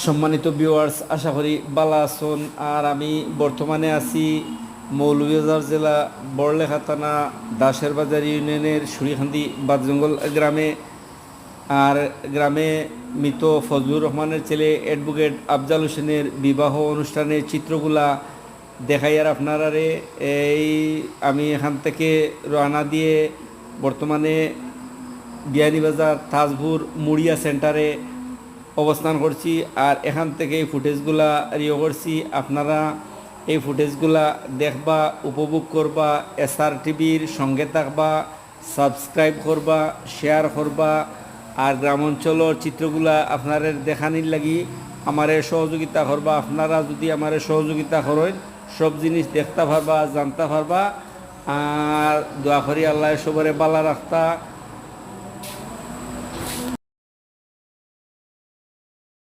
সম্মানিত ভিউয়ার্স, আশা করি ভালো আছেন। আর আমি বর্তমানে আছি মৌলভীবাজার জেলা বড়লেখা থানা দাসের বাজার ইউনিয়নের সুরিখান্দি বাদজঙ্গল গ্রামে। আর গ্রামে মৃত ফজলুর রহমানের ছেলে অ্যাডভোকেট আফজাল হোসেনের বিবাহ অনুষ্ঠানের চিত্রগুলা দেখাই। আর আপনারারে এই আমি এখান থেকে রওনা দিয়ে বর্তমানে বিয়ানীবাজার তাজপুর মুড়িয়া সেন্টারে অবস্থান করছি। আর এখান থেকে এই ফুটেজগুলা রিও করছি। আপনারা এই ফুটেজগুলা দেখবা, উপভোগ করবা, এসআর টিভির সঙ্গে থাকবা, সাবস্ক্রাইব করবা, শেয়ার করবা। আর গ্রাম অঞ্চলের চিত্রগুলা আপনাদের দেখানির লাগি আমারে সহযোগিতা করবা। আপনারা যদি আমারে সহযোগিতা করেন সব জিনিস দেখতে পারবা, জানতে পারবা। আর দোয়া করি আল্লাহ সবরে বালা রাখতা।